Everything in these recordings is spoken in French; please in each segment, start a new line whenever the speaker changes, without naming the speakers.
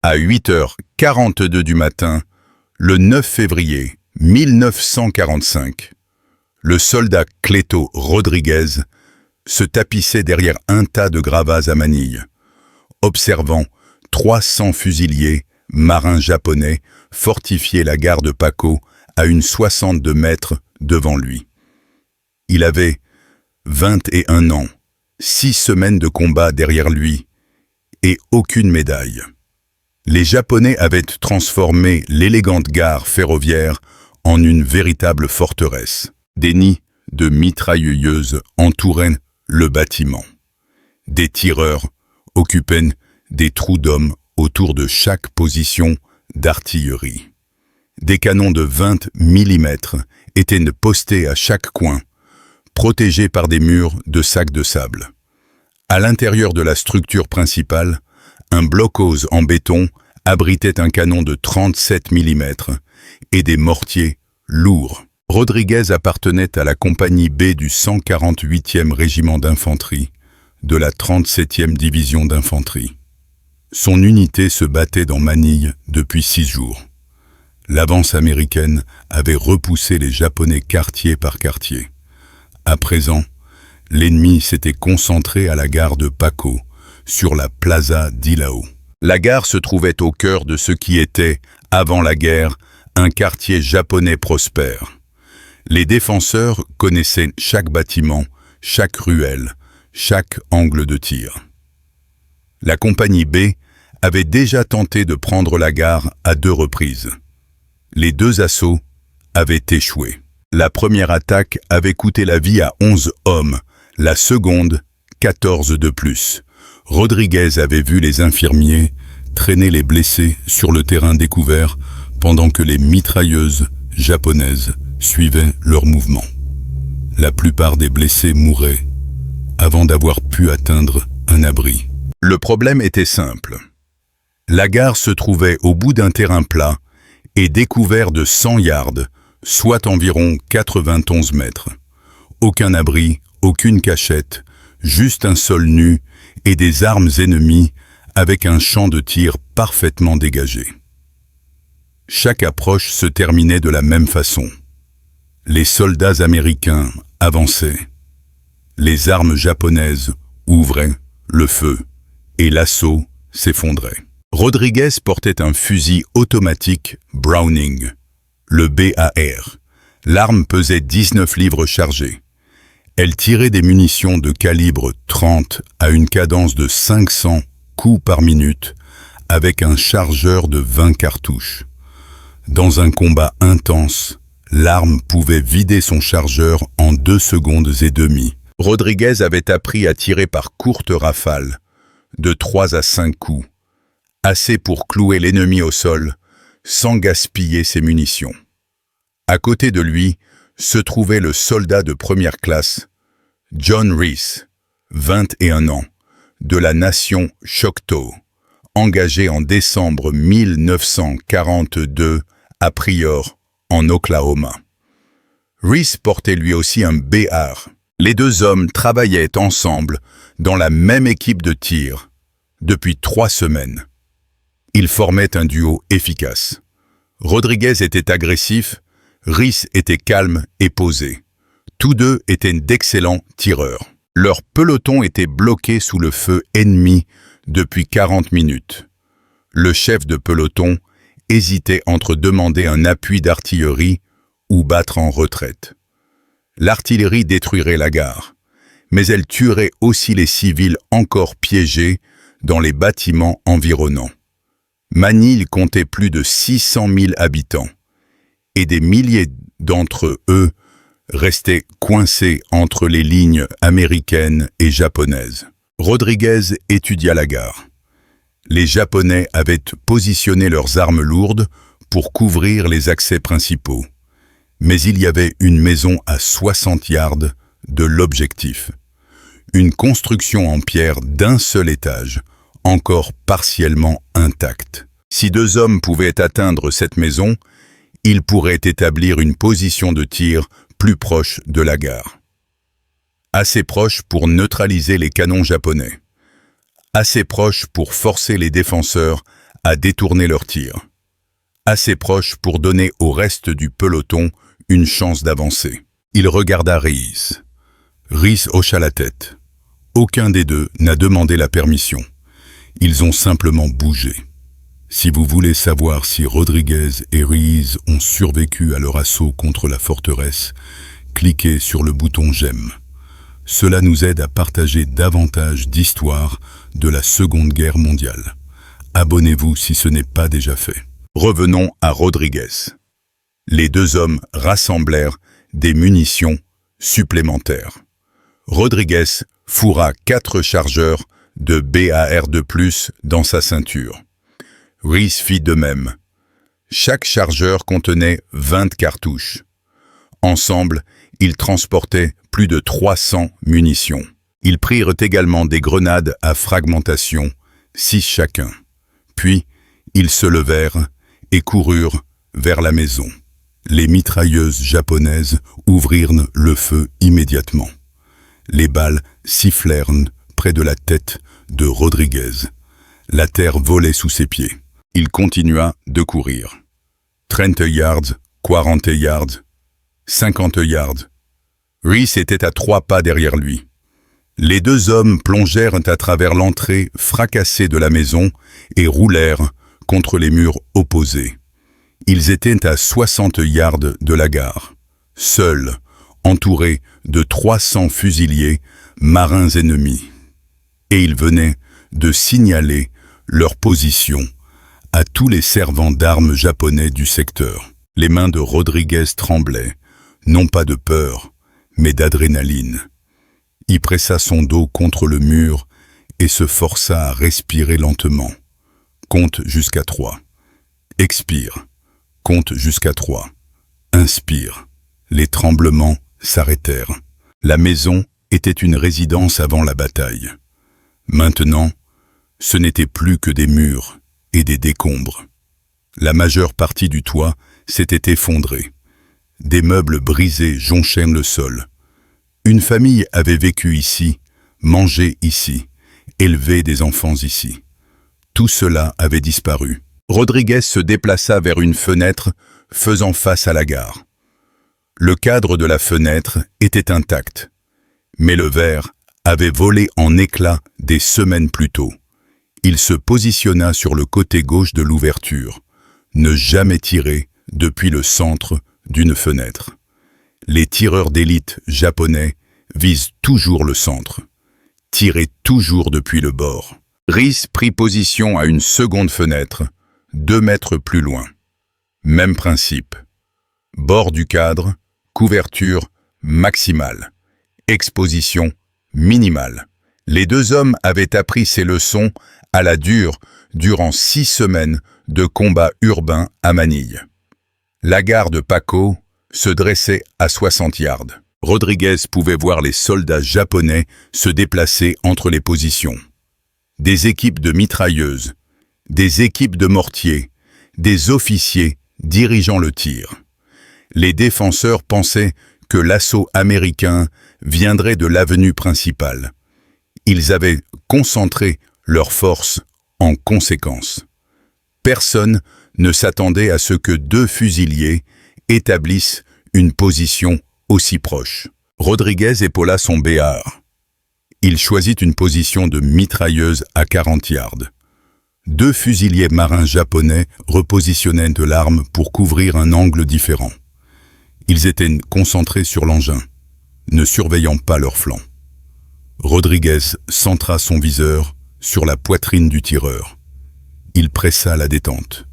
À 8h42 du matin, le 9 février 1945, le soldat Cleto Rodriguez se tapissait derrière un tas de gravats à manille, observant 300 fusiliers marins japonais fortifier la gare de Paco à une 62 mètres devant lui. Il avait 21 ans, 6 semaines de combat derrière lui et aucune médaille. Les Japonais avaient transformé l'élégante gare ferroviaire en une véritable forteresse. Des nids de mitrailleuses entouraient le bâtiment. Des tireurs occupaient des trous d'hommes autour de chaque position d'artillerie. Des canons de 20 mm étaient postés à chaque coin, protégés par des murs de sacs de sable. À l'intérieur de la structure principale, un blockhaus en béton abritait un canon de 37 mm et des mortiers lourds. Rodriguez appartenait à la compagnie B du 148e régiment d'infanterie de la 37e division d'infanterie. Son unité se battait dans Manille depuis 6 jours. L'avance américaine avait repoussé les Japonais quartier par quartier. À présent, l'ennemi s'était concentré à la gare de Paco, sur la Plaza d'Ilao. La gare se trouvait au cœur de ce qui était, avant la guerre, un quartier japonais prospère. Les défenseurs connaissaient chaque bâtiment, chaque ruelle, chaque angle de tir. La compagnie B avait déjà tenté de prendre la gare à 2 reprises. Les 2 assauts avaient échoué. La première attaque avait coûté la vie à 11 hommes, la seconde, 14 de plus. Rodriguez avait vu les infirmiers traîner les blessés sur le terrain découvert pendant que les mitrailleuses japonaises suivaient leurs mouvements. La plupart des blessés mouraient avant d'avoir pu atteindre un abri. Le problème était simple. La gare se trouvait au bout d'un terrain plat et découvert de 100 yards, soit environ 91 mètres. Aucun abri, aucune cachette, juste un sol nu et des armes ennemies avec un champ de tir parfaitement dégagé. Chaque approche se terminait de la même façon. Les soldats américains avançaient. Les armes japonaises ouvraient le feu et l'assaut s'effondrait. Rodriguez portait un fusil automatique Browning, le BAR. L'arme pesait 19 livres chargées. Elle tirait des munitions de calibre 30 à une cadence de 500 coups par minute avec un chargeur de 20 cartouches. Dans un combat intense, l'arme pouvait vider son chargeur en 2 secondes et demie. Rodriguez avait appris à tirer par courtes rafales, de 3 à 5 coups, assez pour clouer l'ennemi au sol, sans gaspiller ses munitions. À côté de lui se trouvait le soldat de première classe, John Reese, 21 ans, de la nation Choctaw, engagé en décembre 1942 à Pryor, en Oklahoma. Reese portait lui aussi un BAR. Les 2 hommes travaillaient ensemble dans la même équipe de tir depuis 3 semaines. Ils formaient un duo efficace. Rodriguez était agressif, Reese était calme et posé. Tous 2 étaient d'excellents tireurs. Leur peloton était bloqué sous le feu ennemi depuis 40 minutes. Le chef de peloton hésitait entre demander un appui d'artillerie ou battre en retraite. L'artillerie détruirait la gare, mais elle tuerait aussi les civils encore piégés dans les bâtiments environnants. Manille comptait plus de 600 000 habitants, et des milliers d'entre eux restaient coincés entre les lignes américaines et japonaises. Rodriguez étudia la gare. Les Japonais avaient positionné leurs armes lourdes pour couvrir les accès principaux. Mais il y avait une maison à 60 yards de l'objectif. Une construction en pierre d'un seul étage, encore partiellement intacte. Si 2 hommes pouvaient atteindre cette maison, ils pourraient établir une position de tir plus proche de la gare. Assez proche pour neutraliser les canons japonais. Assez proche pour forcer les défenseurs à détourner leur tir. Assez proche pour donner au reste du peloton une chance d'avancer. Il regarda Rhys. Rhys hocha la tête. Aucun des deux n'a demandé la permission. Ils ont simplement bougé. Si vous voulez savoir si Rodriguez et Rhys ont survécu à leur assaut contre la forteresse, cliquez sur le bouton j'aime. Cela nous aide à partager davantage d'histoires de la Seconde Guerre mondiale. Abonnez-vous si ce n'est pas déjà fait. Revenons à Rodriguez. Les deux hommes rassemblèrent des munitions supplémentaires. Rodriguez fourra 4 chargeurs de BAR-2+ dans sa ceinture. Rhys fit de même. Chaque chargeur contenait 20 cartouches. Ensemble, ils transportaient plus de 300 munitions. Ils prirent également des grenades à fragmentation, 6 chacun. Puis, ils se levèrent et coururent vers la maison. Les mitrailleuses japonaises ouvrirent le feu immédiatement. Les balles sifflèrent près de la tête de Rodriguez. La terre volait sous ses pieds. Il continua de courir. 30 yards, 40 yards, 50 yards. Rhys était à 3 pas derrière lui. Les deux hommes plongèrent à travers l'entrée fracassée de la maison et roulèrent contre les murs opposés. Ils étaient à 60 yards de la gare, seuls, entourés de 300 fusiliers, marins ennemis. Et ils venaient de signaler leur position à tous les servants d'armes japonais du secteur. Les mains de Rodriguez tremblaient, non pas de peur, mais d'adrénaline. Il pressa son dos contre le mur et se força à respirer lentement. Compte jusqu'à 3. Expire. Compte jusqu'à 3. Inspire. Les tremblements s'arrêtèrent. La maison était une résidence avant la bataille. Maintenant, ce n'était plus que des murs et des décombres. La majeure partie du toit s'était effondrée. Des meubles brisés jonchaient le sol. Une famille avait vécu ici, mangé ici, élevé des enfants ici. Tout cela avait disparu. Rodriguez se déplaça vers une fenêtre faisant face à la gare. Le cadre de la fenêtre était intact, mais le verre avait volé en éclats des semaines plus tôt. Il se positionna sur le côté gauche de l'ouverture, ne jamais tirer depuis le centre d'une fenêtre. Les tireurs d'élite japonais visent toujours le centre. Tirez toujours depuis le bord. Rhys prit position à une seconde fenêtre, 2 mètres plus loin. Même principe. Bord du cadre, couverture maximale. Exposition minimale. Les deux hommes avaient appris ces leçons à la dure durant 6 semaines de combats urbains à Manille. La gare de Paco se dressait à 60 yards. Rodriguez pouvait voir les soldats japonais se déplacer entre les positions. Des équipes de mitrailleuses, des équipes de mortiers, des officiers dirigeant le tir. Les défenseurs pensaient que l'assaut américain viendrait de l'avenue principale. Ils avaient concentré leurs forces en conséquence. Personne ne s'attendait à ce que 2 fusiliers établissent une position aussi proche. Rodriguez épaula son BAR. Il choisit une position de mitrailleuse à 40 yards. 2 fusiliers marins japonais repositionnaient de l'arme pour couvrir un angle différent. Ils étaient concentrés sur l'engin, ne surveillant pas leur flanc. Rodriguez centra son viseur sur la poitrine du tireur. Il pressa la détente.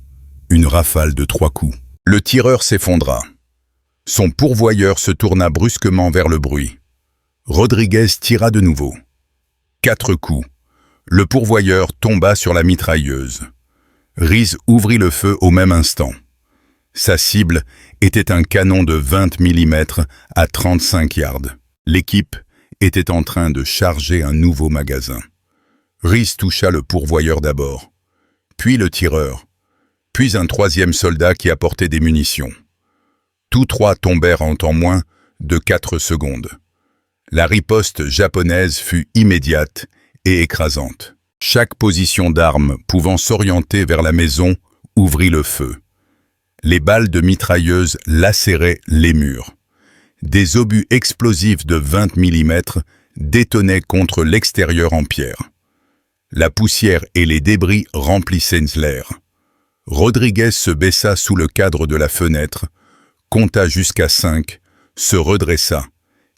Une rafale de 3 coups. Le tireur s'effondra. Son pourvoyeur se tourna brusquement vers le bruit. Rodriguez tira de nouveau. 4 coups. Le pourvoyeur tomba sur la mitrailleuse. Rhys ouvrit le feu au même instant. Sa cible était un canon de 20 mm à 35 yards. L'équipe était en train de charger un nouveau magasin. Rhys toucha le pourvoyeur d'abord, puis le tireur, puis un 3e soldat qui apportait des munitions. Tous 3 tombèrent en temps moins de 4 secondes. La riposte japonaise fut immédiate et écrasante. Chaque position d'arme pouvant s'orienter vers la maison ouvrit le feu. Les balles de mitrailleuse lacéraient les murs. Des obus explosifs de 20 mm détonnaient contre l'extérieur en pierre. La poussière et les débris remplissaient l'air. Rodriguez se baissa sous le cadre de la fenêtre, compta jusqu'à 5, se redressa,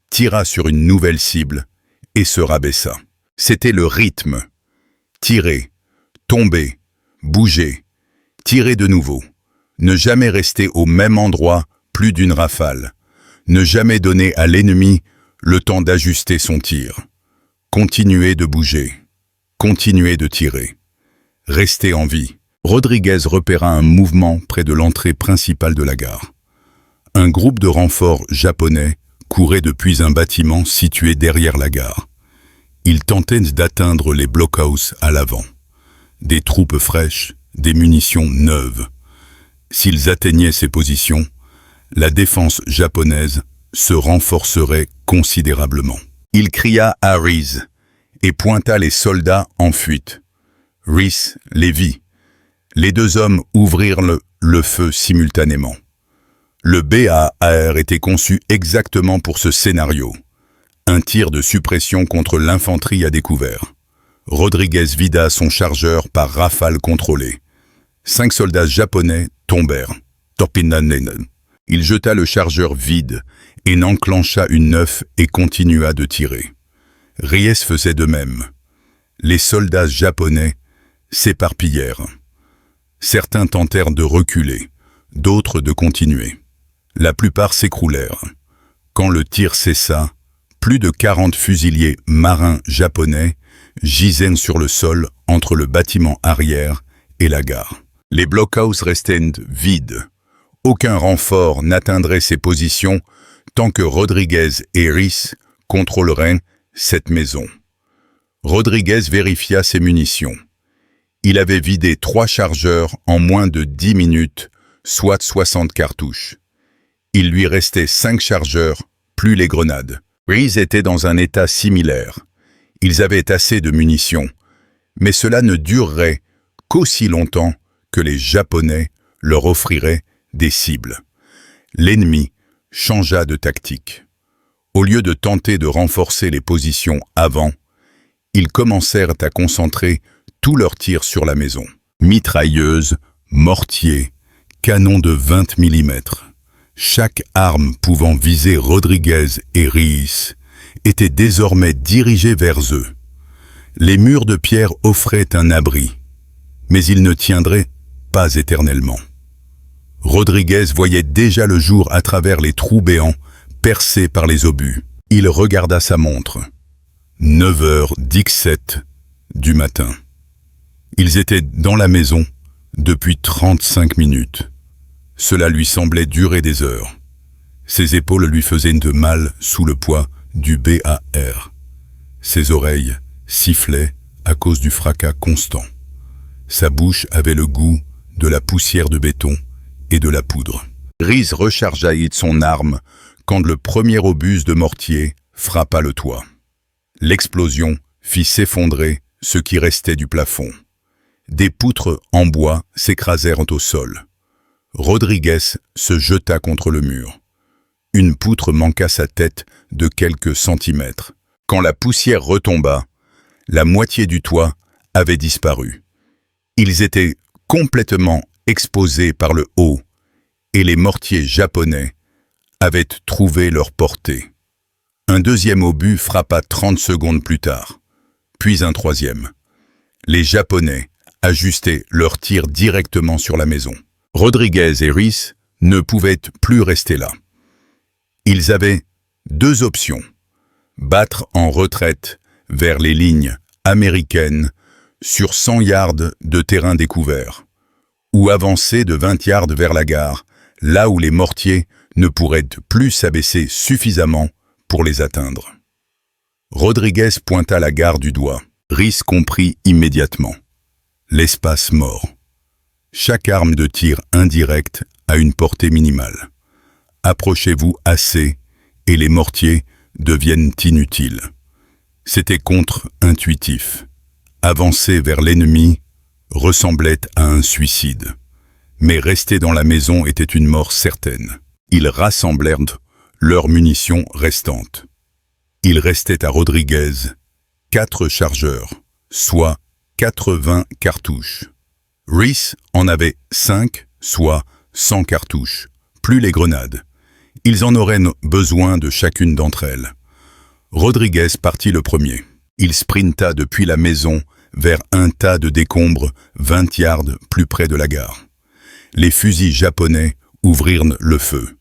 tira sur une nouvelle cible et se rabaissa. C'était le rythme. Tirer, tomber, bouger, tirer de nouveau. Ne jamais rester au même endroit plus d'une rafale. Ne jamais donner à l'ennemi le temps d'ajuster son tir. Continuer de bouger. Continuer de tirer. Rester en vie. Rodriguez repéra un mouvement près de l'entrée principale de la gare. Un groupe de renforts japonais courait depuis un bâtiment situé derrière la gare. Ils tentaient d'atteindre les blockhouses à l'avant. Des troupes fraîches, des munitions neuves. S'ils atteignaient ces positions, la défense japonaise se renforcerait considérablement. Il cria à Reese et pointa les soldats en fuite. Reese les vit. Les deux hommes ouvrirent le feu simultanément. Le BAR était conçu exactement pour ce scénario. Un tir de suppression contre l'infanterie à découvert. Rodriguez vida son chargeur par rafale contrôlée. 5 soldats japonais tombèrent. Il jeta le chargeur vide et n'enclencha une 9 et continua de tirer. Reyes faisait de même. Les soldats japonais s'éparpillèrent. Certains tentèrent de reculer, d'autres de continuer. La plupart s'écroulèrent. Quand le tir cessa, plus de 40 fusiliers marins japonais gisaient sur le sol entre le bâtiment arrière et la gare. Les blockhouses restaient vides. Aucun renfort n'atteindrait ces positions tant que Rodriguez et Reese contrôleraient cette maison. Rodriguez vérifia ses munitions. Il avait vidé 3 chargeurs en moins de 10 minutes, soit 60 cartouches. Il lui restait 5 chargeurs, plus les grenades. Reese était dans un état similaire. Ils avaient assez de munitions, mais cela ne durerait qu'aussi longtemps que les Japonais leur offriraient des cibles. L'ennemi changea de tactique. Au lieu de tenter de renforcer les positions avant, ils commencèrent à concentrer tous leurs tirs sur la maison. Mitrailleuses, mortiers, canons de 20 mm. Chaque arme pouvant viser Rodriguez et Reese était désormais dirigée vers eux. Les murs de pierre offraient un abri, mais ils ne tiendraient pas éternellement. Rodriguez voyait déjà le jour à travers les trous béants percés par les obus. Il regarda sa montre. 9h17 du matin. Ils étaient dans la maison depuis 35 minutes. Cela lui semblait durer des heures. Ses épaules lui faisaient de mal sous le poids du BAR. Ses oreilles sifflaient à cause du fracas constant. Sa bouche avait le goût de la poussière de béton et de la poudre. Reese rechargea son arme quand le premier obus de mortier frappa le toit. L'explosion fit s'effondrer ce qui restait du plafond. Des poutres en bois s'écrasèrent au sol. Rodriguez se jeta contre le mur. Une poutre manqua sa tête de quelques centimètres. Quand la poussière retomba, la moitié du toit avait disparu. Ils étaient complètement exposés par le haut et les mortiers japonais avaient trouvé leur portée. Un deuxième obus frappa 30 secondes plus tard, puis un troisième. Les Japonais ajustaient leurs tirs directement sur la maison. Rodriguez et Reese ne pouvaient plus rester là. Ils avaient 2 options. Battre en retraite vers les lignes américaines sur 100 yards de terrain découvert, ou avancer de 20 yards vers la gare, là où les mortiers ne pourraient plus s'abaisser suffisamment pour les atteindre. Rodriguez pointa la gare du doigt. Reese comprit immédiatement. L'espace mort. Chaque arme de tir indirect a une portée minimale. Approchez-vous assez et les mortiers deviennent inutiles. C'était contre-intuitif. Avancer vers l'ennemi ressemblait à un suicide. Mais rester dans la maison était une mort certaine. Ils rassemblèrent leurs munitions restantes. Il restait à Rodriguez 4 chargeurs, soit 80 cartouches. Reese en avait 5, soit 100 cartouches, plus les grenades. Ils en auraient besoin de chacune d'entre elles. Rodriguez partit le premier. Il sprinta depuis la maison vers un tas de décombres 20 yards plus près de la gare. Les fusils japonais ouvrirent le feu.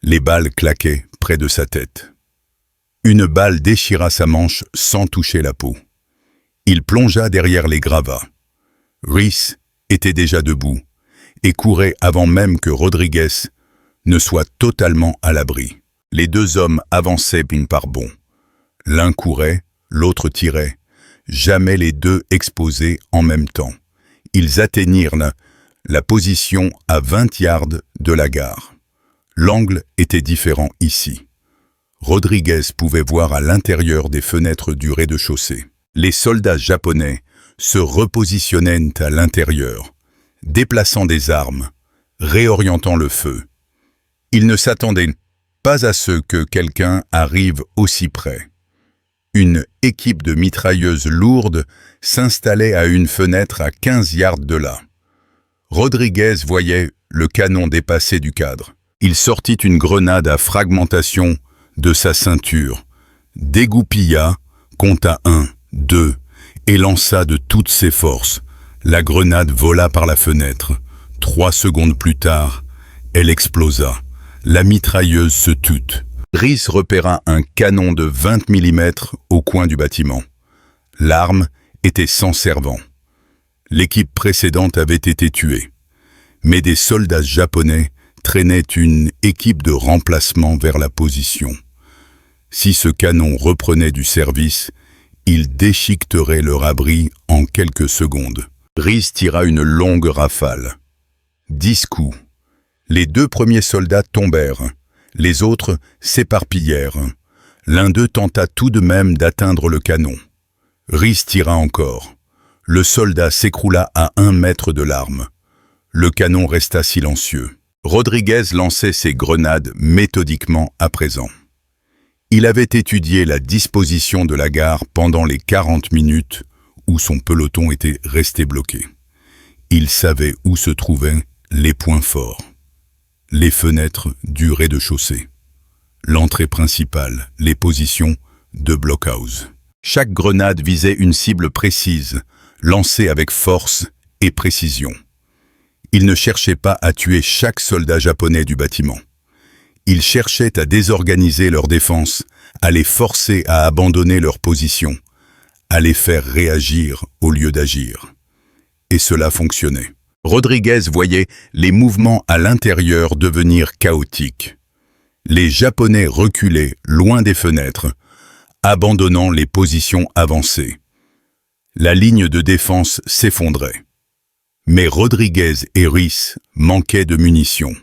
Les balles claquaient près de sa tête. Une balle déchira sa manche sans toucher la peau. Il plongea derrière les gravats. Reese était déjà debout et courait avant même que Rodriguez ne soit totalement à l'abri. Les deux hommes avançaient par bonds. L'un courait, l'autre tirait. Jamais les deux exposés en même temps. Ils atteignirent la position à 20 yards de la gare. L'angle était différent ici. Rodriguez pouvait voir à l'intérieur des fenêtres du rez-de-chaussée. Les soldats japonais se repositionnaient à l'intérieur, déplaçant des armes, réorientant le feu. Ils ne s'attendaient pas à ce que quelqu'un arrive aussi près. Une équipe de mitrailleuses lourdes s'installait à une fenêtre à 15 yards de là. Rodriguez voyait le canon dépasser du cadre. Il sortit une grenade à fragmentation de sa ceinture, dégoupilla, compta 1, 2, et lança de toutes ses forces. La grenade vola par la fenêtre. 3 secondes plus tard, elle explosa. La mitrailleuse se tut. Reese repéra un canon de 20 mm au coin du bâtiment. L'arme était sans servant. L'équipe précédente avait été tuée. Mais des soldats japonais traînaient une équipe de remplacement vers la position. Si ce canon reprenait du service, il déchiqueterait leur abri en quelques secondes. Reese tira une longue rafale. 10 coups. Les 2 premiers soldats tombèrent. Les autres s'éparpillèrent. L'un d'eux tenta tout de même d'atteindre le canon. Reese tira encore. Le soldat s'écroula à 1 mètre de l'arme. Le canon resta silencieux. Rodriguez lançait ses grenades méthodiquement à présent. Il avait étudié la disposition de la gare pendant les 40 minutes où son peloton était resté bloqué. Il savait où se trouvaient les points forts. Les fenêtres du rez-de-chaussée. L'entrée principale, les positions de blockhouse. Chaque grenade visait une cible précise, lancée avec force et précision. Il ne cherchait pas à tuer chaque soldat japonais du bâtiment. Il cherchait à désorganiser leur défense, à les forcer à abandonner leur position, à les faire réagir au lieu d'agir. Et cela fonctionnait. Rodriguez voyait les mouvements à l'intérieur devenir chaotiques. Les Japonais reculaient loin des fenêtres, abandonnant les positions avancées. La ligne de défense s'effondrait. Mais Rodriguez et Reese manquaient de munitions.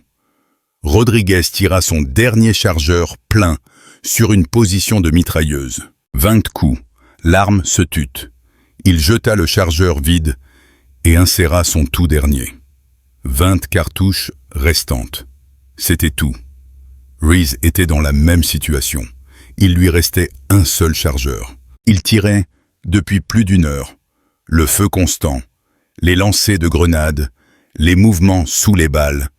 Rodriguez tira son dernier chargeur plein sur une position de mitrailleuse. 20 coups, l'arme se tut. Il jeta le chargeur vide et inséra son tout dernier. 20 cartouches restantes. C'était tout. Reese était dans la même situation. Il lui restait un seul chargeur. Il tirait depuis plus d'1 heure. Le feu constant, les lancers de grenades, les mouvements sous les balles.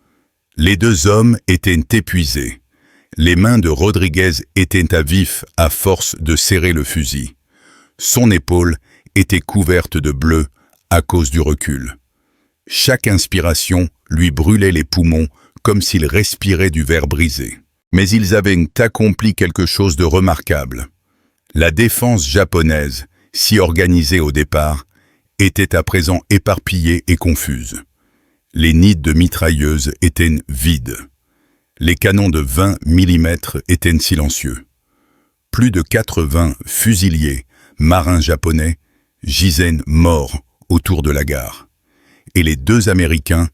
Les 2 hommes étaient épuisés. Les mains de Rodriguez étaient à vif à force de serrer le fusil. Son épaule était couverte de bleu à cause du recul. Chaque inspiration lui brûlait les poumons comme s'il respirait du verre brisé. Mais ils avaient accompli quelque chose de remarquable. La défense japonaise, si organisée au départ, était à présent éparpillée et confuse. Les nids de mitrailleuses étaient vides. Les canons de 20 mm étaient silencieux. Plus de 80 fusiliers, marins japonais, gisaient morts autour de la gare. Et les 2 Américains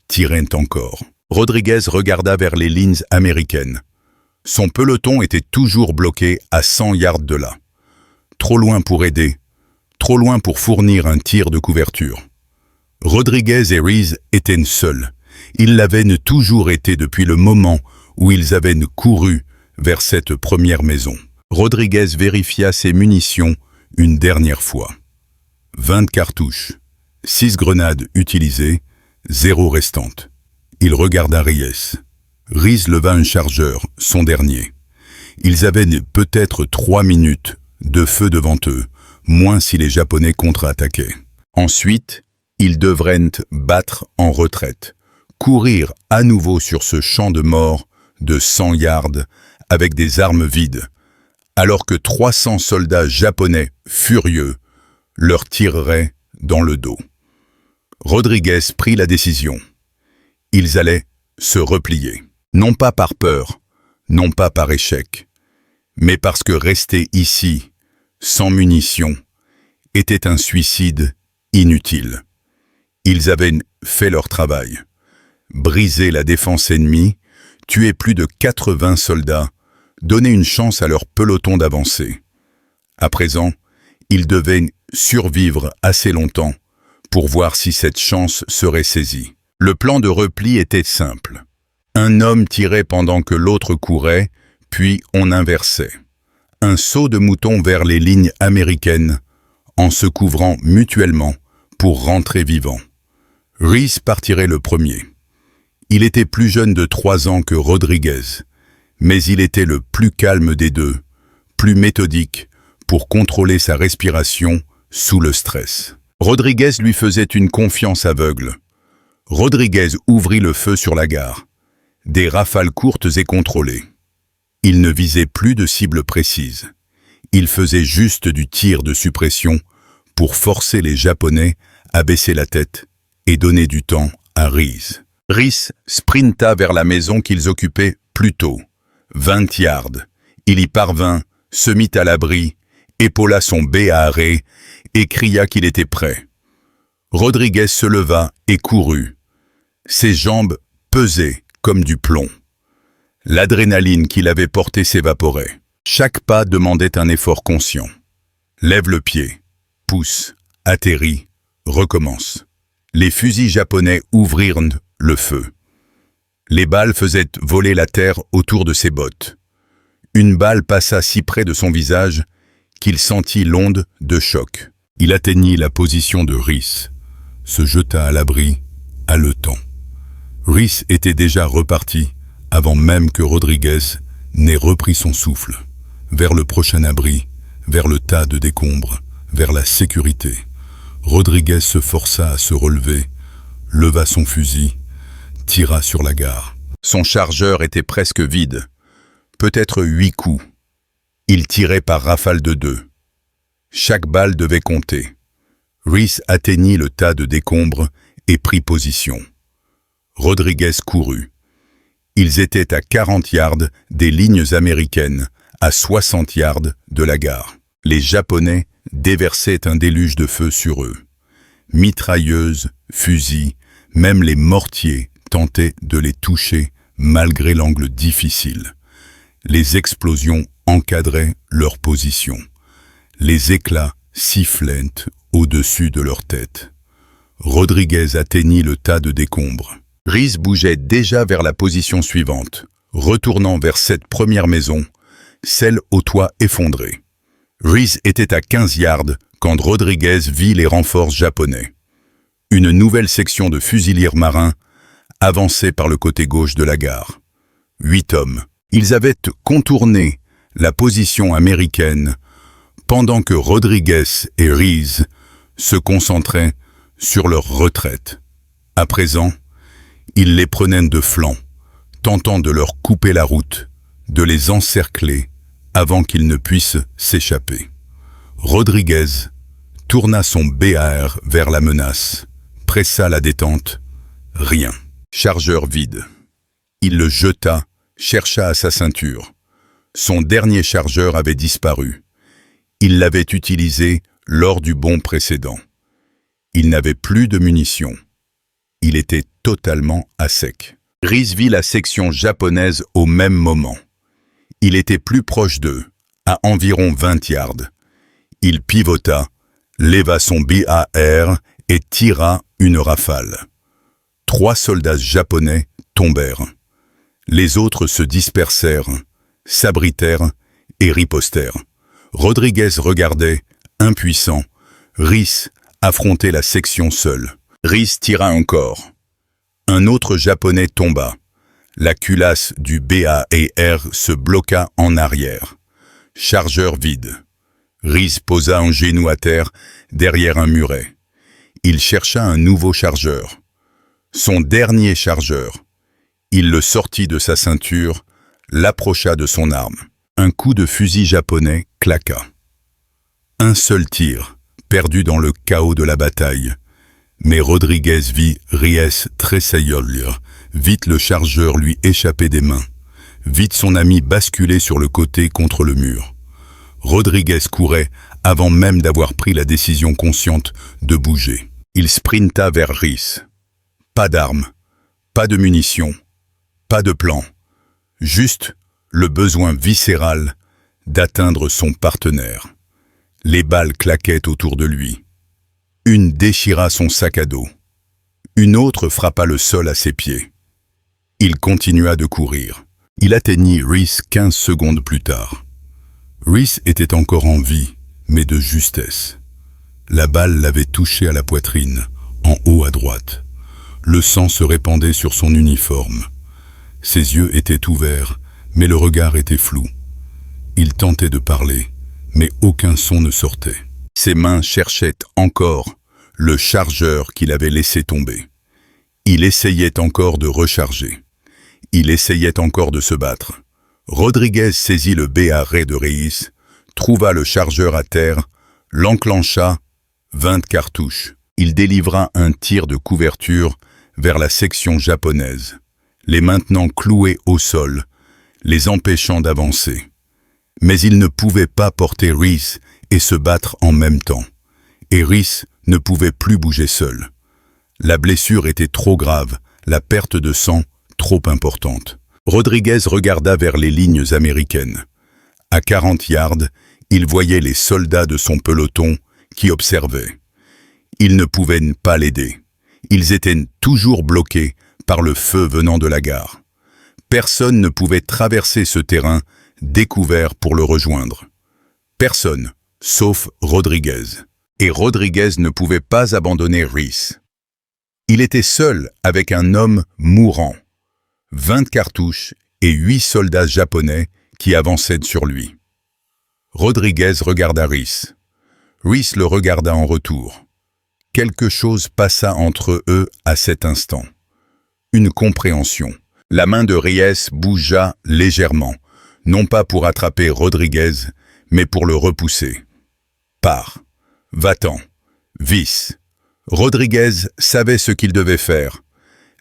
tiraient encore. Rodriguez regarda vers les lignes américaines. Son peloton était toujours bloqué à 100 yards de là. Trop loin pour aider, trop loin pour fournir un tir de couverture. Rodriguez et Reese étaient seuls. Ils l'avaient toujours été depuis le moment où ils avaient couru vers cette première maison. Rodriguez vérifia ses munitions une dernière fois. 20 cartouches, 6 grenades utilisées, 0 restantes. Il regarda Reese. Reese leva un chargeur, son dernier. Ils avaient peut-être 3 minutes de feu devant eux, moins si les Japonais contre-attaquaient. Ensuite, ils devraient battre en retraite, courir à nouveau sur ce champ de mort de 100 yards avec des armes vides, alors que 300 soldats japonais furieux leur tireraient dans le dos. Rodriguez prit la décision. Ils allaient se replier, non pas par peur, non pas par échec, mais parce que rester ici, sans munitions, était un suicide inutile. Ils avaient fait leur travail, brisé la défense ennemie, tué plus de 80 soldats, donné une chance à leur peloton d'avancer. À présent, ils devaient survivre assez longtemps pour voir si cette chance serait saisie. Le plan de repli était simple. Un homme tirait pendant que l'autre courait, puis on inversait. Un saut de mouton vers les lignes américaines, en se couvrant mutuellement pour rentrer vivant. Reese partirait le premier. Il était plus jeune de 3 ans que Rodriguez, mais il était le plus calme des deux, plus méthodique pour contrôler sa respiration sous le stress. Rodriguez lui faisait une confiance aveugle. Rodriguez ouvrit le feu sur la gare. Des rafales courtes et contrôlées. Il ne visait plus de cible précise. Il faisait juste du tir de suppression pour forcer les Japonais à baisser la tête et donner du temps à Reese. Reese sprinta vers la maison qu'ils occupaient plus tôt. 20 yards. Il y parvint, se mit à l'abri, épaula son BAR et cria qu'il était prêt. Rodriguez se leva et courut. Ses jambes pesaient comme du plomb. L'adrénaline qu'il avait portée s'évaporait. Chaque pas demandait un effort conscient. Lève le pied, pousse, atterrit, recommence. Les fusils japonais ouvrirent le feu. Les balles faisaient voler la terre autour de ses bottes. Une balle passa si près de son visage qu'il sentit l'onde de choc. Il atteignit la position de Reese, se jeta à l'abri, haletant. Reese était déjà reparti avant même que Rodriguez n'ait repris son souffle, vers le prochain abri, vers le tas de décombres, vers la sécurité. Rodriguez se força à se relever, leva son fusil, tira sur la gare. Son chargeur était presque vide, peut-être 8 coups. Il tirait par rafale de 2. Chaque balle devait compter. Reese atteignit le tas de décombres et prit position. Rodriguez courut. Ils étaient à 40 yards des lignes américaines, à 60 yards de la gare. Les Japonais déversaient un déluge de feu sur eux. Mitrailleuses, fusils, même les mortiers tentaient de les toucher malgré l'angle difficile. Les explosions encadraient leur position. Les éclats sifflaient au-dessus de leur tête. Rodriguez atteignit le tas de décombres. Reese bougeait déjà vers la position suivante, retournant vers cette première maison, celle au toit effondré. Reese était à 15 yards quand Rodriguez vit les renforts japonais. Une nouvelle section de fusiliers marins avançait par le côté gauche de la gare. 8 hommes. Ils avaient contourné la position américaine pendant que Rodriguez et Reese se concentraient sur leur retraite. À présent, ils les prenaient de flanc, tentant de leur couper la route, de les encercler avant qu'ils ne puissent s'échapper. Rodriguez tourna son BAR vers la menace, pressa la détente. Rien. Chargeur vide. Il le jeta, chercha à sa ceinture. Son dernier chargeur avait disparu. Il l'avait utilisé lors du bond précédent. Il n'avait plus de munitions. Il était totalement à sec. Reese vit la section japonaise au même moment. Il était plus proche d'eux, à environ 20 yards. Il pivota, leva son BAR et tira une rafale. 3 soldats japonais tombèrent. Les autres se dispersèrent, s'abritèrent et ripostèrent. Rodriguez regardait, impuissant. Rhys affrontait la section seul. Rhys tira encore. Un autre japonais tomba. La culasse du BAR se bloqua en arrière. Chargeur vide. Rhys posa un genou à terre, derrière un muret. Il chercha un nouveau chargeur. Son dernier chargeur. Il le sortit de sa ceinture, l'approcha de son arme. Un coup de fusil japonais claqua. Un seul tir, perdu dans le chaos de la bataille. Mais Rodriguez vit Rhys tressaillir, vite le chargeur lui échapper des mains, vite son ami basculer sur le côté contre le mur. Rodriguez courait avant même d'avoir pris la décision consciente de bouger. Il sprinta vers Rhys. Pas d'armes, pas de munitions, pas de plan. Juste le besoin viscéral d'atteindre son partenaire. Les balles claquaient autour de lui. Une déchira son sac à dos. Une autre frappa le sol à ses pieds. Il continua de courir. Il atteignit Rhys 15 secondes plus tard. Rhys était encore en vie, mais de justesse. La balle l'avait touché à la poitrine, en haut à droite. Le sang se répandait sur son uniforme. Ses yeux étaient ouverts, mais le regard était flou. Il tentait de parler, mais aucun son ne sortait. Ses mains cherchaient encore le chargeur qu'il avait laissé tomber. Il essayait encore de recharger. Il essayait encore de se battre. Rodriguez saisit le BAR de Rhys, trouva le chargeur à terre, l'enclencha, 20 cartouches. Il délivra un tir de couverture vers la section japonaise, les maintenant cloués au sol, les empêchant d'avancer. Mais il ne pouvait pas porter Rhys et se battre en même temps. Et Rhys ne pouvait plus bouger seul. La blessure était trop grave, la perte de sang trop importante. Rodriguez regarda vers les lignes américaines. À 40 yards, il voyait les soldats de son peloton qui observaient. Il ne pouvait pas l'aider. Ils étaient toujours bloqués par le feu venant de la gare. Personne ne pouvait traverser ce terrain découvert pour le rejoindre. Personne, sauf Rodriguez. Et Rodriguez ne pouvait pas abandonner Rhys. Il était seul avec un homme mourant. 20 cartouches et 8 soldats japonais qui avançaient sur lui. Rodriguez regarda Rhys. Rhys le regarda en retour. Quelque chose passa entre eux à cet instant. Une compréhension. La main de Rhys bougea légèrement, non pas pour attraper Rodriguez, mais pour le repousser. Pars. Va-t'en. Vis. Rodriguez savait ce qu'il devait faire.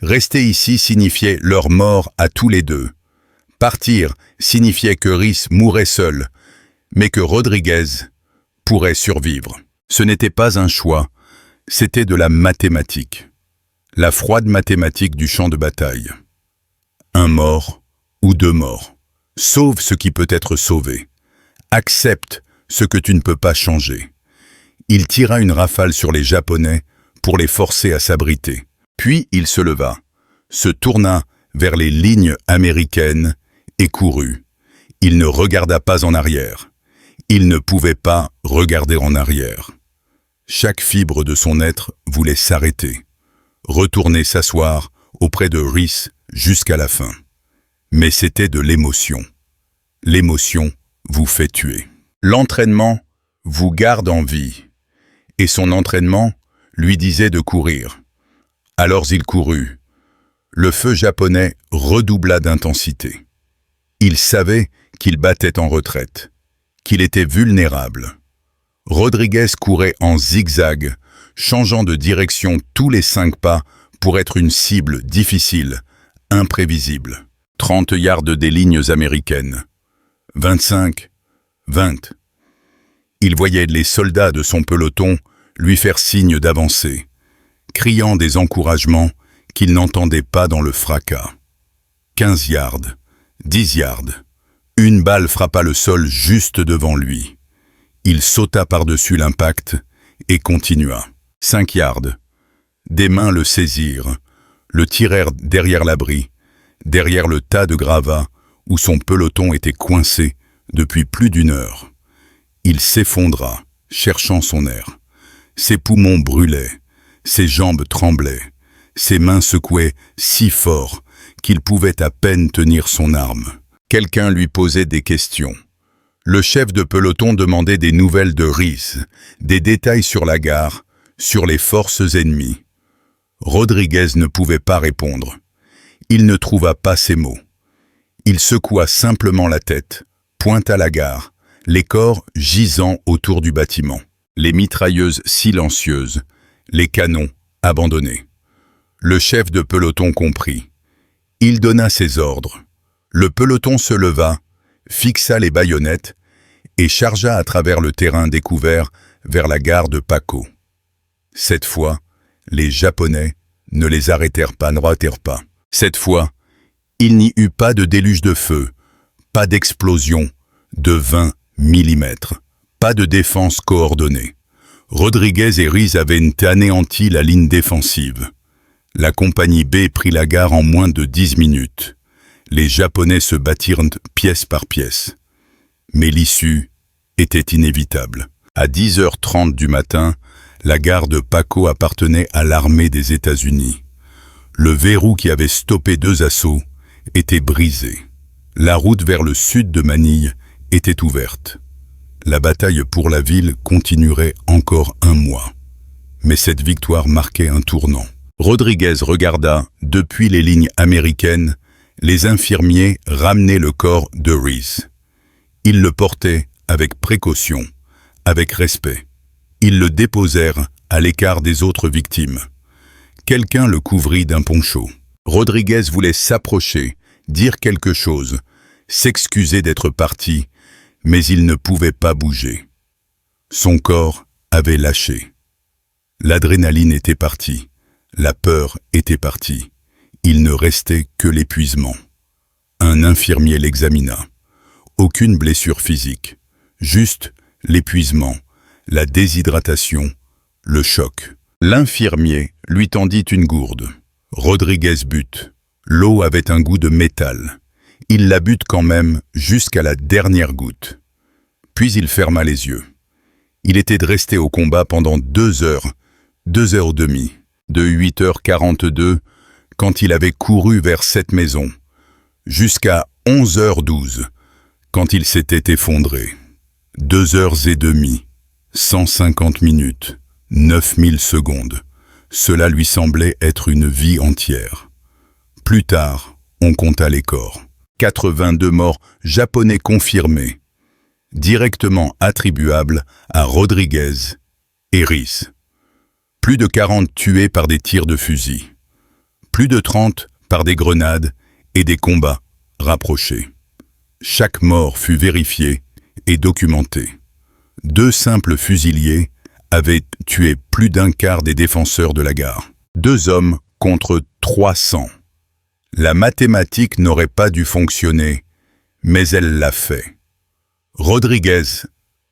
Rester ici signifiait leur mort à tous les deux. Partir signifiait que Rhys mourrait seul, mais que Rodriguez pourrait survivre. Ce n'était pas un choix, c'était de la mathématique. La froide mathématique du champ de bataille. Un mort ou 2 morts. Sauve ce qui peut être sauvé. Accepte ce que tu ne peux pas changer. Il tira une rafale sur les Japonais pour les forcer à s'abriter. Puis il se leva, se tourna vers les lignes américaines et courut. Il ne regarda pas en arrière. Il ne pouvait pas regarder en arrière. Chaque fibre de son être voulait s'arrêter, retourner s'asseoir auprès de Rhys jusqu'à la fin. Mais c'était de l'émotion. L'émotion vous fait tuer. L'entraînement vous garde en vie. Et son entraînement lui disait de courir. Alors il courut. Le feu japonais redoubla d'intensité. Il savait qu'il battait en retraite, qu'il était vulnérable. Rodriguez courait en zigzag, changeant de direction tous les 5 pas pour être une cible difficile, imprévisible. 30 yards des lignes américaines. 25, 20. Il voyait les soldats de son peloton lui faire signe d'avancer, criant des encouragements qu'il n'entendait pas dans le fracas. 15 yards, 10 yards. Une balle frappa le sol juste devant lui. Il sauta par-dessus l'impact et continua. 5 yards. Des mains le saisirent, le tirèrent derrière l'abri, derrière le tas de gravats où son peloton était coincé depuis plus d'1 heure. Il s'effondra, cherchant son air. Ses poumons brûlaient, ses jambes tremblaient, ses mains secouaient si fort qu'il pouvait à peine tenir son arme. Quelqu'un lui posait des questions. Le chef de peloton demandait des nouvelles de Rhys, des détails sur la gare, sur les forces ennemies. Rodriguez ne pouvait pas répondre. Il ne trouva pas ses mots. Il secoua simplement la tête, pointa la gare, les corps gisant autour du bâtiment, les mitrailleuses silencieuses, les canons abandonnés. Le chef de peloton comprit. Il donna ses ordres. Le peloton se leva, fixa les baïonnettes et chargea à travers le terrain découvert vers la gare de Paco. Cette fois, les Japonais ne les arrêtèrent pas. Cette fois, il n'y eut pas de déluge de feu, pas d'explosion de 20 mm, pas de défense coordonnée. Rodriguez et Rhys avaient anéanti la ligne défensive. La compagnie B prit la gare en moins de 10 minutes. Les Japonais se battirent pièce par pièce. Mais l'issue était inévitable. À 10h30 du matin, la gare de Paco appartenait à l'armée des États-Unis. Le verrou qui avait stoppé 2 assauts était brisé. La route vers le sud de Manille était ouverte. La bataille pour la ville continuerait encore 1 mois. Mais cette victoire marquait un tournant. Rodriguez regarda, depuis les lignes américaines, les infirmiers ramener le corps de Rhys. Ils le portaient avec précaution, avec respect. Ils le déposèrent à l'écart des autres victimes. Quelqu'un le couvrit d'un poncho. Rodriguez voulait s'approcher, dire quelque chose, s'excuser d'être parti, mais il ne pouvait pas bouger. Son corps avait lâché. L'adrénaline était partie, la peur était partie. Il ne restait que l'épuisement. Un infirmier l'examina. Aucune blessure physique, juste l'épuisement, la déshydratation, le choc. L'infirmier lui tendit une gourde. Rodriguez but. L'eau avait un goût de métal. Il la but quand même jusqu'à la dernière goutte. Puis il ferma les yeux. Il était resté au combat pendant 2 heures, 2 heures et demie, de 8h42, quand il avait couru vers cette maison, jusqu'à 11h12, quand il s'était effondré. 2 heures et demie, 150 minutes, 9000 secondes. Cela lui semblait être une vie entière. Plus tard, on compta les corps. 82 morts japonais confirmés, directement attribuables à Rodriguez et Rhys. Plus de 40 tués par des tirs de fusil. Plus de 30 par des grenades et des combats rapprochés. Chaque mort fut vérifiée et documentée. 2 simples fusiliers avaient tué plus d'1 quart des défenseurs de la gare. 2 hommes contre 300. La mathématique n'aurait pas dû fonctionner, mais elle l'a fait. Rodriguez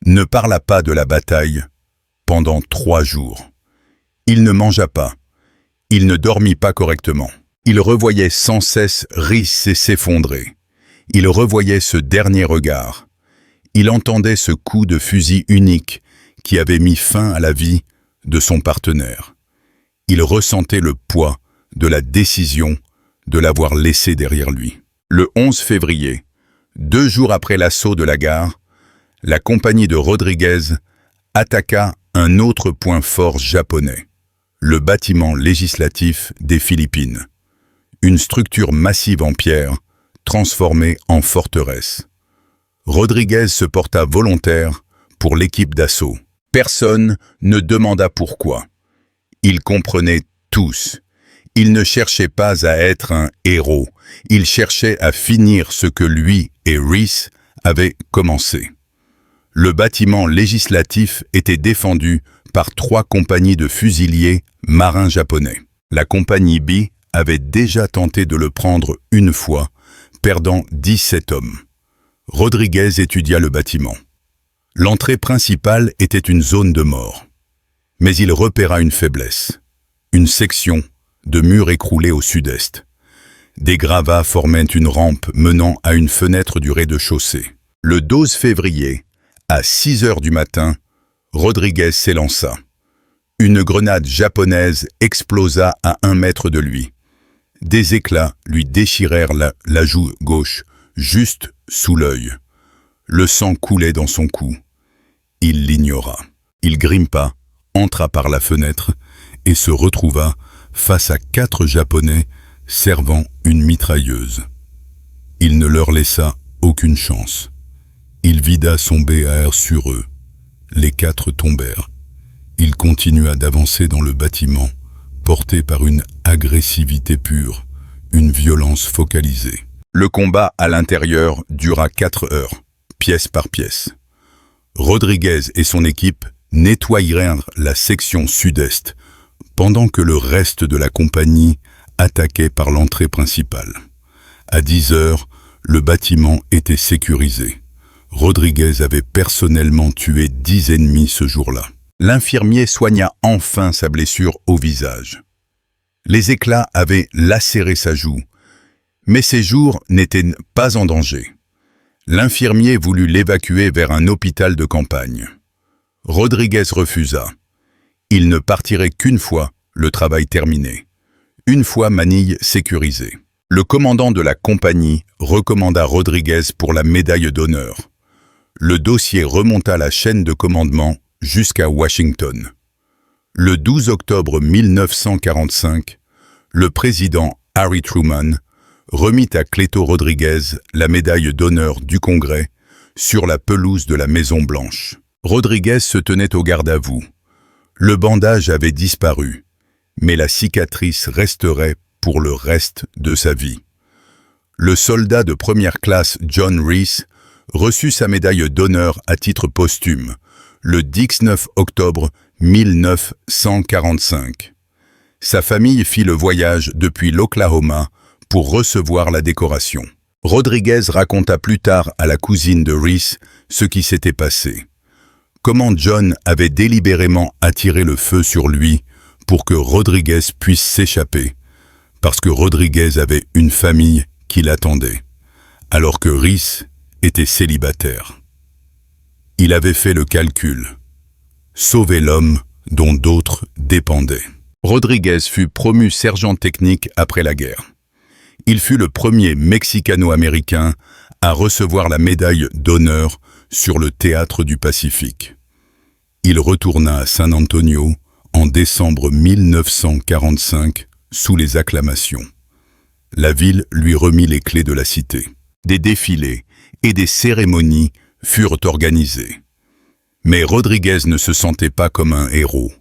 ne parla pas de la bataille pendant 3 jours. Il ne mangea pas. Il ne dormit pas correctement. Il revoyait sans cesse Rhys s'effondrer. Il revoyait ce dernier regard. Il entendait ce coup de fusil unique qui avait mis fin à la vie de son partenaire. Il ressentait le poids de la décision de l'avoir laissé derrière lui. Le 11 février, 2 jours après l'assaut de la gare, la compagnie de Rodriguez attaqua un autre point fort japonais, le bâtiment législatif des Philippines, une structure massive en pierre transformée en forteresse. Rodriguez se porta volontaire pour l'équipe d'assaut. Personne ne demanda pourquoi. Ils comprenaient tous. Il ne cherchait pas à être un héros, il cherchait à finir ce que lui et Rhys avaient commencé. Le bâtiment législatif était défendu par 3 compagnies de fusiliers marins japonais. La compagnie B avait déjà tenté de le prendre une fois, perdant 17 hommes. Rodriguez étudia le bâtiment. L'entrée principale était une zone de mort. Mais il repéra une faiblesse. Une section de mur écroulé au sud-est. Des gravats formaient une rampe menant à une fenêtre du rez-de-chaussée. Le 12 février, à 6 heures du matin, Rodriguez s'élança. Une grenade japonaise explosa à 1 mètre de lui. Des éclats lui déchirèrent la joue gauche, juste sous l'œil. Le sang coulait dans son cou. Il l'ignora. Il grimpa, entra par la fenêtre et se retrouva face à 4 Japonais servant une mitrailleuse. Il ne leur laissa aucune chance. Il vida son BAR sur eux. Les 4 tombèrent. Il continua d'avancer dans le bâtiment, porté par une agressivité pure, une violence focalisée. Le combat à l'intérieur dura 4 heures, pièce par pièce. Rodriguez et son équipe nettoyèrent la section sud-est, pendant que le reste de la compagnie attaquait par l'entrée principale. À 10 heures, le bâtiment était sécurisé. Rodriguez avait personnellement tué 10 ennemis ce jour-là. L'infirmier soigna enfin sa blessure au visage. Les éclats avaient lacéré sa joue, mais ses jours n'étaient pas en danger. L'infirmier voulut l'évacuer vers un hôpital de campagne. Rodriguez refusa. Il ne partirait qu'une fois, le travail terminé. Une fois Manille sécurisée. Le commandant de la compagnie recommanda Rodriguez pour la médaille d'honneur. Le dossier remonta la chaîne de commandement jusqu'à Washington. Le 12 octobre 1945, le président Harry Truman remit à Cleto Rodriguez la médaille d'honneur du Congrès sur la pelouse de la Maison-Blanche. Rodriguez se tenait au garde-à-vous. Le bandage avait disparu, mais la cicatrice resterait pour le reste de sa vie. Le soldat de première classe John Reese reçut sa médaille d'honneur à titre posthume le 19 octobre 1945. Sa famille fit le voyage depuis l'Oklahoma pour recevoir la décoration. Rodriguez raconta plus tard à la cousine de Reese ce qui s'était passé. Comment John avait délibérément attiré le feu sur lui pour que Rodriguez puisse s'échapper, parce que Rodriguez avait une famille qui l'attendait, alors que Reese était célibataire. Il avait fait le calcul. Sauver l'homme dont d'autres dépendaient. Rodriguez fut promu sergent technique après la guerre. Il fut le premier Mexicano-américain à recevoir la médaille d'honneur sur le théâtre du Pacifique. Il retourna à San Antonio en décembre 1945 sous les acclamations. La ville lui remit les clés de la cité. Des défilés et des cérémonies furent organisées. Mais Rodriguez ne se sentait pas comme un héros.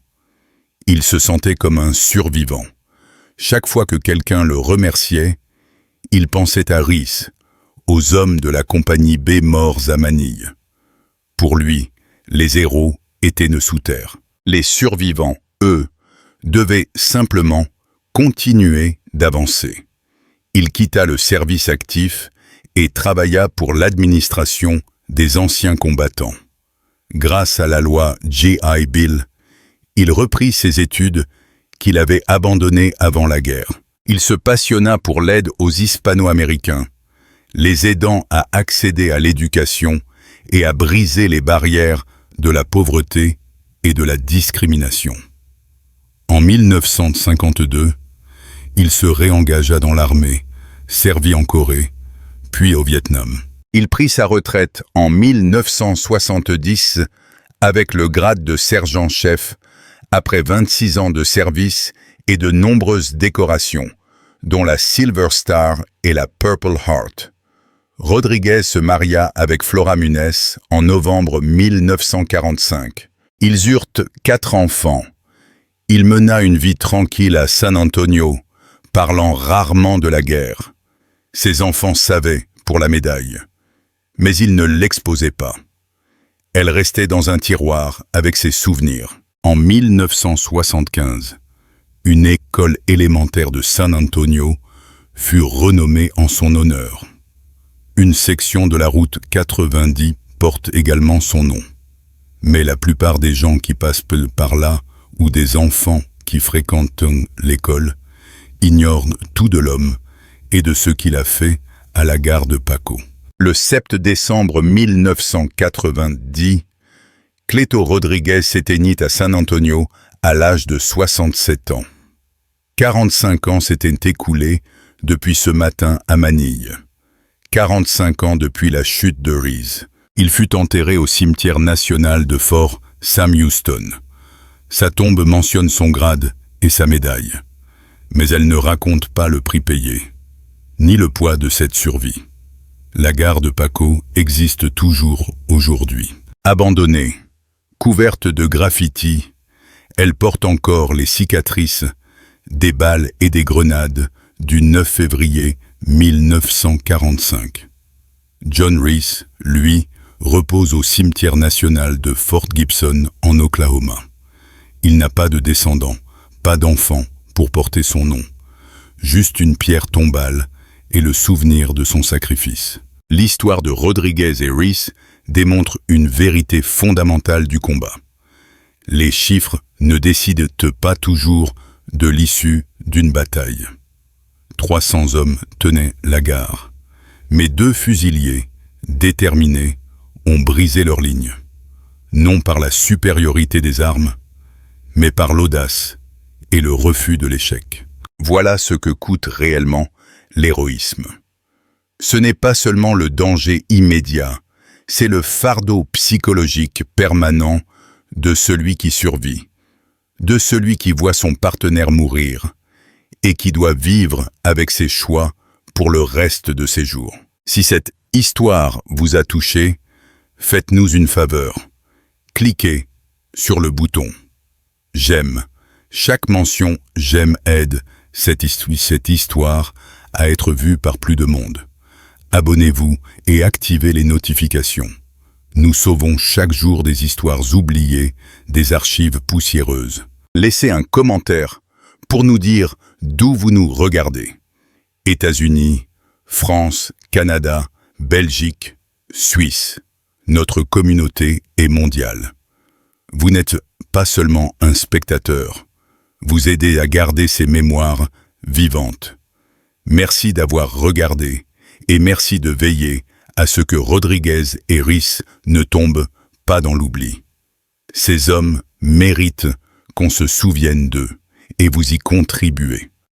Il se sentait comme un survivant. Chaque fois que quelqu'un le remerciait, il pensait à Reese, aux hommes de la compagnie B morts à Manille. Pour lui, les héros étaient nés sous terre. Les survivants, eux, devaient simplement continuer d'avancer. Il quitta le service actif et travailla pour l'administration des anciens combattants. Grâce à la loi G.I. Bill, il reprit ses études qu'il avait abandonnées avant la guerre. Il se passionna pour l'aide aux Hispano-Américains, les aidant à accéder à l'éducation et à briser les barrières de la pauvreté et de la discrimination. En 1952, il se réengagea dans l'armée, servit en Corée, puis au Vietnam. Il prit sa retraite en 1970 avec le grade de sergent-chef après 26 ans de service et de nombreuses décorations, dont la Silver Star et la Purple Heart. Rodriguez se maria avec Flora Munez en novembre 1945. Ils eurent 4 enfants. Il mena une vie tranquille à San Antonio, parlant rarement de la guerre. Ses enfants savaient pour la médaille, mais il ne l'exposait pas. Elle restait dans un tiroir avec ses souvenirs. En 1975, une école élémentaire de San Antonio fut renommée en son honneur. Une section de la route 90 porte également son nom. Mais la plupart des gens qui passent par là où des enfants qui fréquentent l'école ignorent tout de l'homme et de ce qu'il a fait à la gare de Paco. Le 7 décembre 1990, Cleto Rodriguez s'éteignit à San Antonio à l'âge de 67 ans. 45 ans s'étaient écoulés depuis ce matin à Manille. 45 ans depuis la chute de Reese. Il fut enterré au cimetière national de Fort Sam Houston. Sa tombe mentionne son grade et sa médaille. Mais elle ne raconte pas le prix payé, ni le poids de cette survie. La gare de Paco existe toujours aujourd'hui. Abandonnée, couverte de graffitis, elle porte encore les cicatrices des balles et des grenades du 9 février 1945. John Reese, lui, repose au cimetière national de Fort Gibson en Oklahoma. Il n'a pas de descendants, pas d'enfants pour porter son nom. Juste une pierre tombale et le souvenir de son sacrifice. L'histoire de Rodriguez et Reese démontre une vérité fondamentale du combat. Les chiffres ne décident pas toujours de l'issue d'une bataille. 300 hommes tenaient la gare, mais 2 fusiliers, déterminés, ont brisé leur ligne. Non par la supériorité des armes, mais par l'audace et le refus de l'échec. Voilà ce que coûte réellement l'héroïsme. Ce n'est pas seulement le danger immédiat, c'est le fardeau psychologique permanent de celui qui survit, de celui qui voit son partenaire mourir et qui doit vivre avec ses choix pour le reste de ses jours. Si cette histoire vous a touché, faites-nous une faveur. Cliquez sur le bouton « J'aime ». Chaque mention « J'aime » aide cette histoire à être vue par plus de monde. Abonnez-vous et activez les notifications. Nous sauvons chaque jour des histoires oubliées, des archives poussiéreuses. Laissez un commentaire pour nous dire d'où vous nous regardez. États-Unis, France, Canada, Belgique, Suisse. Notre communauté est mondiale. Vous n'êtes pas seulement un spectateur. Vous aidez à garder ces mémoires vivantes. Merci d'avoir regardé et merci de veiller à ce que Rodriguez et Reese ne tombent pas dans l'oubli. Ces hommes méritent qu'on se souvienne d'eux et vous y contribuez.